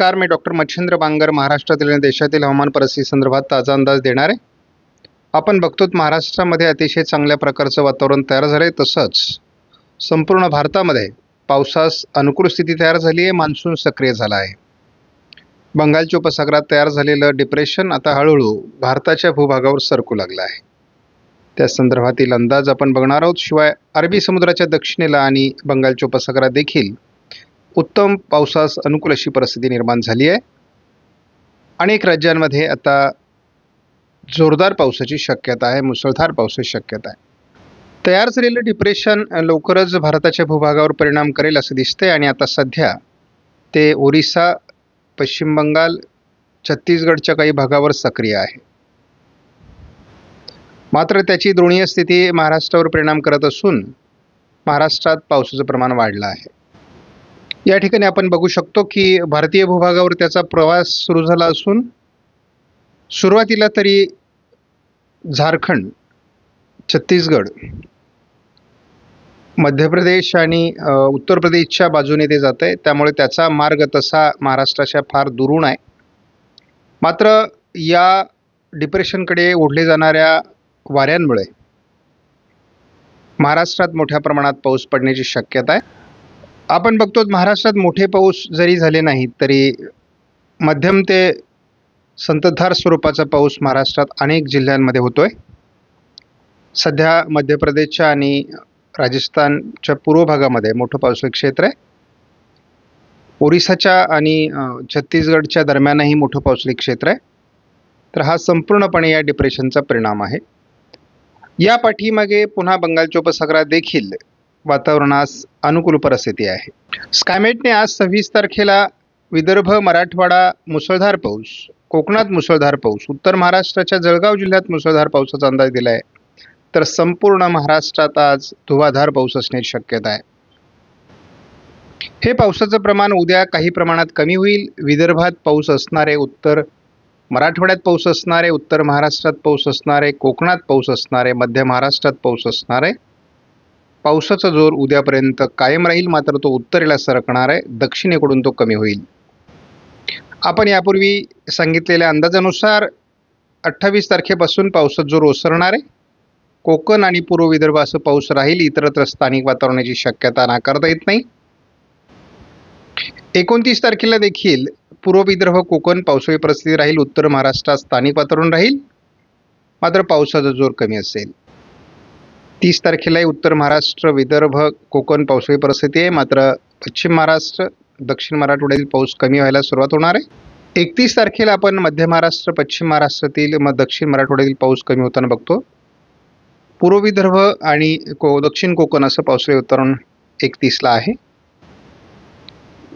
नमस्कार, मी डॉक्टर मच्छिंद्र बांगर महाराष्ट्रातील आणि देशातील हवामान परिस्थिती संदर्भात ताजा अंदाज देणार आहे. आपण बघतो महाराष्ट्रामध्ये अतिशय चांगल्या प्रकारचं वातावरण तयार झालं आहे. तसंच संपूर्ण भारतामध्ये पावसास अनुकूल स्थिती तयार झाली आहे. मान्सून सक्रिय झाला आहे. बंगालच्या उपसागरात तयार झालेलं डिप्रेशन आता हळूहळू भारताच्या भूभागावर सरकू लागलं आहे. त्या संदर्भातील अंदाज आपण बघणार आहोत. शिवाय अरबी समुद्राच्या दक्षिणेला आणि बंगालच्या उपसागरात देखील उत्तम पावसास अनुकूल अशी परिस्थिती निर्माण झाली आहे. अनेक राज्यांमध्ये आता जोरदार पावसाची शक्यता आहे, मुसळधार पावसाची शक्यता आहे. तयार झालेलं डिप्रेशन लवकरच भारताच्या भूभागावर परिणाम करेल असं दिसतंय आणि आता सध्या ते ओरिसा, पश्चिम बंगाल, छत्तीसगडच्या काही भागावर सक्रिय आहे. मात्र त्याची द्रोणीय स्थिती महाराष्ट्रावर परिणाम करत असून महाराष्ट्रात पावसाचं प्रमाण वाढलं आहे. या ठिकाणी आपण बघू शकतो की भारतीय भूभागावर त्याचा प्रवास सुरू झाला असून सुरुवातीला तरी झारखंड, छत्तीसगड, मध्य प्रदेश आणि उत्तर प्रदेशच्या बाजूने ते जात आहे. त्यामुळे त्याचा मार्ग तसा महाराष्ट्राच्या फार दुरून आहे. मात्र या डिप्रेशनकडे ओढले जाणाऱ्या वाऱ्यांमुळे महाराष्ट्रात मोठ्या प्रमाणात पाऊस पडण्याची शक्यता आहे. आपण बघतो महाराष्ट्रात मोठे पाऊस जरी झाले नाहीत तरी मध्यम ते संततधार स्वरूपाचा पाऊस महाराष्ट्रात अनेक जिल्ह्यांमध्ये होतोय. सध्या मध्य प्रदेशच्या आणि राजस्थानच्या पूर्व भागामध्ये मोठं पावसाचं क्षेत्र आहे. ओरिसाच्या आणि छत्तीसगडच्या दरम्यानही मोठं पावसाचं क्षेत्र आहे. तर हा संपूर्णपणे या डिप्रेशनचा परिणाम आहे. या पाठीमागे पुन्हा बंगालच्या उपसागरात देखील वातावरणास अनुकूल परिस्थिती आहे. स्कायमेटने आज 26 तारखेला विदर्भ, मराठवाडा मुसळधार पाऊस, कोकणात मुसळधार पाऊस, उत्तर महाराष्ट्राच्या जळगाव जिल्ह्यात मुसळधार पावसाचा अंदाज दिला आहे. तर संपूर्ण महाराष्ट्रात आज धुवाधार पाऊस असण्याची शक्यता आहे. हे पावसाचं प्रमाण उद्या काही प्रमाणात कमी होईल. विदर्भात पाऊस असणारे, उत्तर मराठवाड्यात पाऊस असणारे, उत्तर महाराष्ट्रात पाऊस असणारे, कोकणात पाऊस असणारे, मध्य महाराष्ट्रात पाऊस असणारे. पावसाचा जोर उद्यापर्यंत कायम राहील. मात्र तो उत्तरेला सरकणार आहे, दक्षिणेकडून तो कमी होईल. आपण यापूर्वी सांगितलेल्या अंदाजानुसार 28 तारखेपासून पावसाचा जोर ओसरणार आहे. कोकण आणि पूर्व विदर्भ असं पाऊस राहील. इतरत्र स्थानिक वातावरणाची शक्यता नाकारता येत नाही. 29 तारखेला देखील पूर्व विदर्भ, कोकण पावसाळी परिस्थिती राहील. उत्तर महाराष्ट्रात स्थानिक वातावरण राहील, मात्र पावसाचा जोर कमी असेल. 30 तारखेलाही उत्तर महाराष्ट्र, विदर्भ, कोकण पावसाळी परिस्थिती आहे. मात्र पश्चिम महाराष्ट्र, दक्षिण मराठवाड्यातील पाऊस कमी व्हायला सुरुवात होणार आहे. 31 तारखेला आपण मध्य महाराष्ट्र, पश्चिम महाराष्ट्रातील दक्षिण मराठवाड्यातील पाऊस कमी होताना बघतो. पूर्व विदर्भ आणि दक्षिण कोकण असं पावसाळी वातावरण 31ला आहे.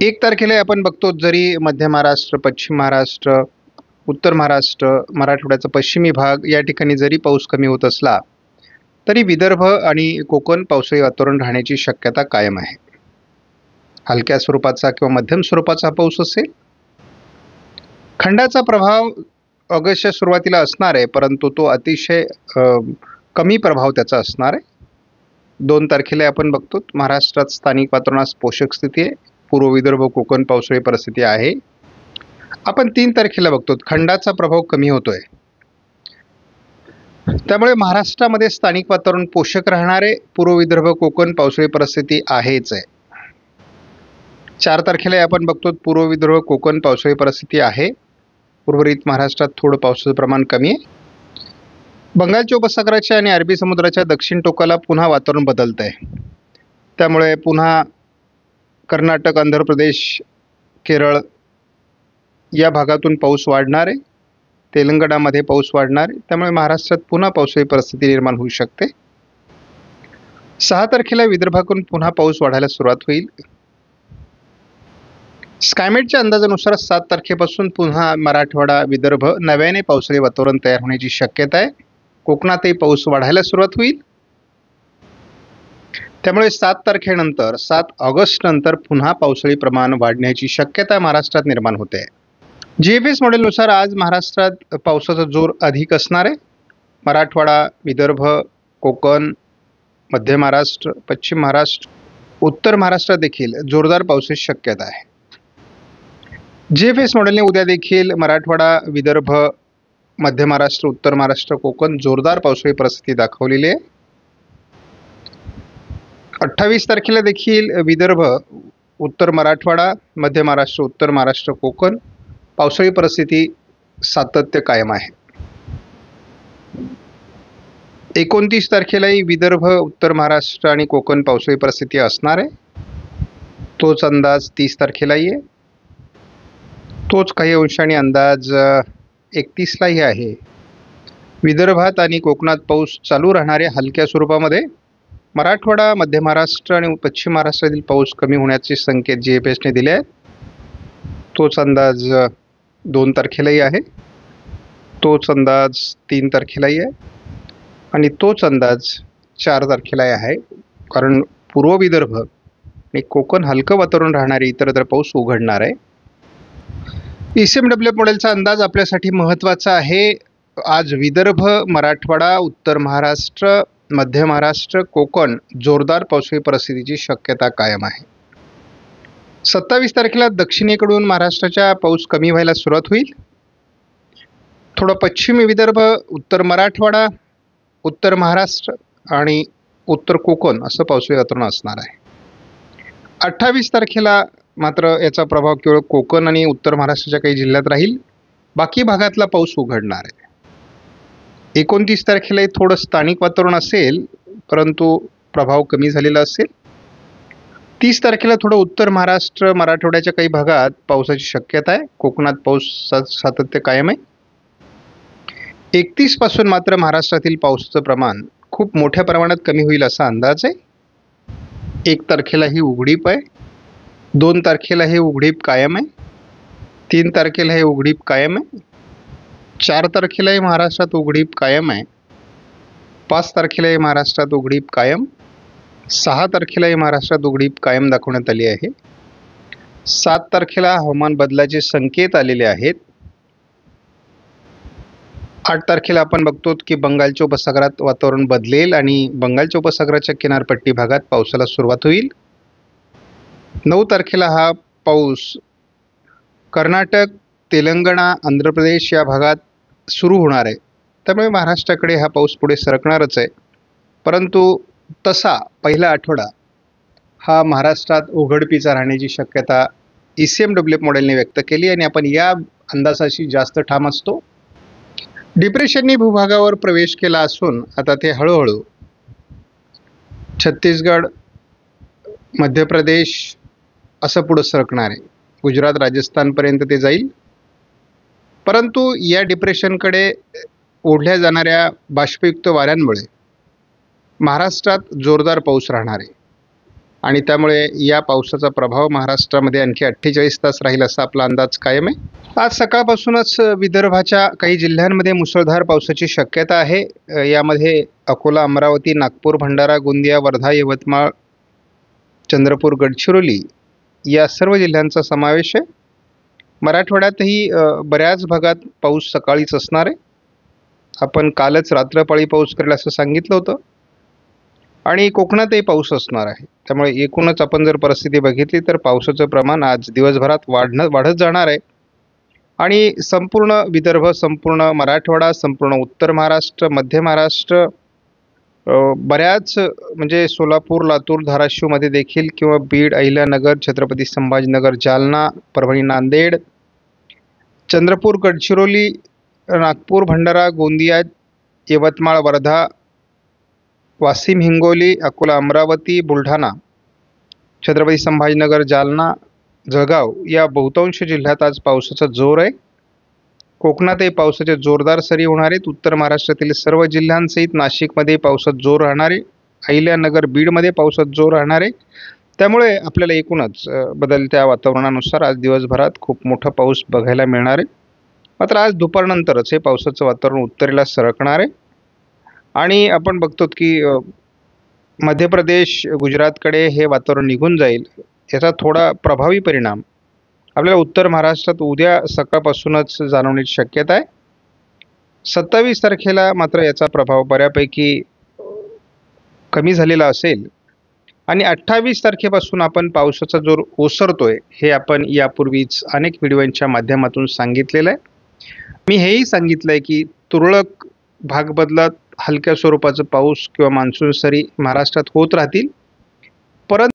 1 तारखेला आपण बघतो जरी मध्य महाराष्ट्र, पश्चिम महाराष्ट्र, उत्तर महाराष्ट्र, मराठवाड्याचा पश्चिमी भाग या ठिकाणी जरी पाऊस कमी होत असला तरी विदर्भ आणि कोकण पावसाळी वातावरण राहण्याची शक्यता कायम आहे. हलक्या स्वरूपाचा किंवा मध्यम स्वरूपाचा पाऊस असेल. खंडाचा प्रभाव ऑगस्टच्या सुरुवातीला असणार आहे, परंतु तो अतिशय कमी प्रभाव त्याचा असणार आहे. 2 तारखेला आपण बघतो महाराष्ट्रात स्थानिक वातावरणास पोषक स्थिती आहे. पूर्व विदर्भ, कोकण पावसाळी परिस्थिती आहे. आपण 3 तारखेला बघतो खंडाचा प्रभाव कमी होतोय. त्यामुळे महाराष्ट्रामध्ये स्थानिक वातावरण पोषक राहणारे. पूर्व विदर्भ, कोकण पावसाळी परिस्थिती आहेच आहे. 4 तारखेला आपण बघतो पूर्व विदर्भ, कोकण पावसाळी परिस्थिती आहे. उर्वरित महाराष्ट्रात थोडं पावसाचं प्रमाण कमी आहे. बंगालच्या उपसागराच्या आणि अरबी समुद्राच्या दक्षिण टोकाला पुन्हा वातावरण बदलत आहे. त्यामुळे पुन्हा कर्नाटक, आंध्र प्रदेश, केरळ या भागातून पाऊस वाढणार आहे. तेलंगणामध्ये पाऊस वाढणार आहे. त्यामुळे महाराष्ट्रात पुन्हा पावसाळी परिस्थिती निर्माण होऊ शकते. 6 तारखेला विदर्भाकडून पुन्हा पाऊस वाढायला सुरुवात होईल. स्कायमेटच्या अंदाजानुसार 7 तारखेपासून पुन्हा मराठवाडा, विदर्भ नव्याने पावसाळी वातावरण तयार होण्याची शक्यता आहे. कोकणातही पाऊस वाढायला सुरुवात होईल. त्यामुळे 7 तारखेनंतर 7 ऑगस्ट नंतर पुन्हा पावसाळी प्रमाण वाढण्याची शक्यता महाराष्ट्रात निर्माण होते. GFS मॉडेलनुसार आज महाराष्ट्रात पावसाचा जोर अधिक असणार आहे. मराठवाडा, विदर्भ, कोकण, मध्य महाराष्ट्र, पश्चिम महाराष्ट्र, उत्तर महाराष्ट्रात देखील जोरदार पावसाची शक्यता आहे. GFS मॉडेलने उद्या देखील मराठवाडा, विदर्भ, मध्य महाराष्ट्र, उत्तर महाराष्ट्र, कोकण जोरदार पावसाळी परिस्थिती दाखवलेली आहे. 28 तारखेला देखील विदर्भ, उत्तर मराठवाडा, मध्य महाराष्ट्र, उत्तर महाराष्ट्र, कोकण पावसाळी परिस्थिती सातत्य कायम आहे. 29 तारखेलाही विदर्भ, उत्तर महाराष्ट्र आणि कोकण पावसाळी परिस्थिती असणार आहे. तोच अंदाज 30 तारखेलाही आहे. तोच काही अंशाने अंदाज 31लाही आहे. विदर्भात आणि कोकणात पाऊस चालू राहणारे हलक्या स्वरूपामध्ये. मराठवाडा, मध्य महाराष्ट्र आणि पश्चिम महाराष्ट्रातील पाऊस कमी होण्याचे संकेत GFSने दिले आहेत. तोच अंदाज 2 तारखेलाही आहे. तोच अंदाज 3 तारखेलाही आहे आणि तोच अंदाज 4 तारखेलाही आहे. कारण पूर्व विदर्भ आणि कोकण हलकं वातावरण राहणारे इतरत्र पाऊस उघडणार आहे. ECMWF मॉडेलचा अंदाज आपल्यासाठी महत्त्वाचा आहे. आज विदर्भ, मराठवाडा, उत्तर महाराष्ट्र, मध्य महाराष्ट्र, कोकण जोरदार पावसाळी परिस्थितीची शक्यता कायम आहे. 27 तारखेला दक्षिणेकडून महाराष्ट्राच्या पाऊस कमी व्हायला सुरुवात होईल. थोडं पश्चिमी विदर्भ, उत्तर मराठवाडा, उत्तर महाराष्ट्र आणि उत्तर कोकण असं पावसाळी वातावरण असणार आहे. 28 तारखेला मात्र याचा प्रभाव केवळ कोकण आणि उत्तर महाराष्ट्राच्या काही जिल्ह्यात राहील. बाकी भागातला पाऊस उघडणार आहे. 29 तारखेलाही थोडं स्थानिक वातावरण असेल, परंतु प्रभाव कमी झालेला असेल. 30 तारखेला थोडं उत्तर महाराष्ट्र, मराठवाड्याच्या काही भागात पावसाची शक्यता आहे. कोकणात पाऊस सातत्य कायम आहे. 31 पासून मात्र महाराष्ट्रातील पावसाचं प्रमाण खूप मोठ्या प्रमाणात कमी होईल असा अंदाज आहे. 1 तारखेला ही उघडीप आहे. 2 तारखेला हे उघडीप कायम आहे. 3 तारखेला हे उघडीप कायम आहे. 4 तारखेलाही महाराष्ट्रात उघडीप कायम आहे. 5 तारखेलाही महाराष्ट्रात उघडीप कायम. 6 तारखेलाही महाराष्ट्रात उघडीप कायम दाखवण्यात आली आहे. 7 तारखेला हवामान बदलाचे संकेत आलेले आहेत. 8 तारखेला आपण बघतो की बंगालच्या उपसागरात वातावरण बदलेल आणि बंगालच्या उपसागराच्या किनारपट्टी भागात पावसाला सुरुवात होईल. 9 तारखेला हा पाऊस कर्नाटक, तेलंगणा, आंध्र प्रदेश या भागात सुरू होणार आहे. त्यामुळे महाराष्ट्राकडे हा पाऊस पुढे सरकणारच आहे. परंतु तसा पहिला आठवडा हा महाराष्ट्रात उघडपीचा राहण्याची शक्यता ECMWF मॉडेलने व्यक्त केली आणि आपण या अंदाजाशी जास्त ठाम असतो. डिप्रेशनने भूभागावर प्रवेश केला असून आता ते हळूहळू छत्तीसगड, मध्य प्रदेश असं पुढं सरकणार आहे. गुजरात, राजस्थानपर्यंत ते जाईल. परंतु या डिप्रेशनकडे ओढल्या जाणाऱ्या बाष्पयुक्त वाऱ्यांमुळे महाराष्ट्रात जोरदार पाऊस राहणार आहे आणि त्यामुळे या पावसाचा प्रभाव महाराष्ट्रामध्ये आणखी 48 तास राहील असा आपला अंदाज कायम आहे. आज सकाळपासूनच विदर्भाच्या काही जिल्ह्यांमध्ये मुसळधार पावसाची शक्यता आहे. यामध्ये अकोला, अमरावती, नागपूर, भंडारा, गोंदिया, वर्धा, यवतमाळ, चंद्रपूर, गडचिरोली या सर्व जिल्ह्यांचा समावेश आहे. मराठवाड्यातही बऱ्याच भागात पाऊस सकाळीच असणार आहे. आपण कालच रात्रपाळी पाऊस करेल असं सांगितलं होतं आणि कोकणातही पाऊस असणार आहे. त्यामुळे एकूणच आपण जर परिस्थिती बघितली तर पावसाचं प्रमाण आज दिवसभरात वाढत जाणार आहे आणि संपूर्ण विदर्भ, संपूर्ण मराठवाडा, संपूर्ण उत्तर महाराष्ट्र, मध्य महाराष्ट्र, बऱ्याच म्हणजे सोलापूर, लातूर, धाराशिवमध्ये देखील किंवा बीड, अहिल्यानगर, छत्रपती संभाजीनगर, जालना, परभणी, नांदेड, चंद्रपूर, गडचिरोली, नागपूर, भंडारा, गोंदिया, यवतमाळ, वर्धा, वाशिम, हिंगोली, अकोला, अमरावती, बुलढाणा, छत्रपती संभाजीनगर, जालना, जळगाव या बहुतांश जिल्ह्यात आज पावसाचा जोर आहे. कोकणातही पावसाचे जोरदार सरी होणार आहेत. उत्तर महाराष्ट्रातील सर्व जिल्ह्यांसहित नाशिकमध्ये पावसात जोर राहणार आहे. अहिल्यानगर, बीडमध्ये पावसात जोर राहणार आहे. त्यामुळे आपल्याला एकूणच बदलत्या वातावरणानुसार आज दिवसभरात खूप मोठा पाऊस बघायला मिळणार आहे. मात्र आज दुपारनंतरच हे पावसाचं वातावरण उत्तरेला सरकणार आहे आणि आपण बघतो की मध्य प्रदेश, गुजरातकडे हे वातावरण निघून जाईल. याचा थोडा प्रभावी परिणाम आपल्याला उत्तर महाराष्ट्रात उद्या सकाळपासूनच जाणवण्याची शक्यता आहे. 27 तारखेला मात्र याचा प्रभाव बऱ्यापैकी कमी झालेला असेल आणि 28 तारखेपासून आपण पावसाचा जोर ओसरतोय हे आपण यापूर्वीच अनेक व्हिडिओच्या माध्यमातून सांगितलेलं आहे. मी हेही सांगितलंय की तुरळक भाग बदलत हलक्या स्वरूपाचा पाऊस किंवा मान्सून सरी महाराष्ट्रात होत राहतील, परंतु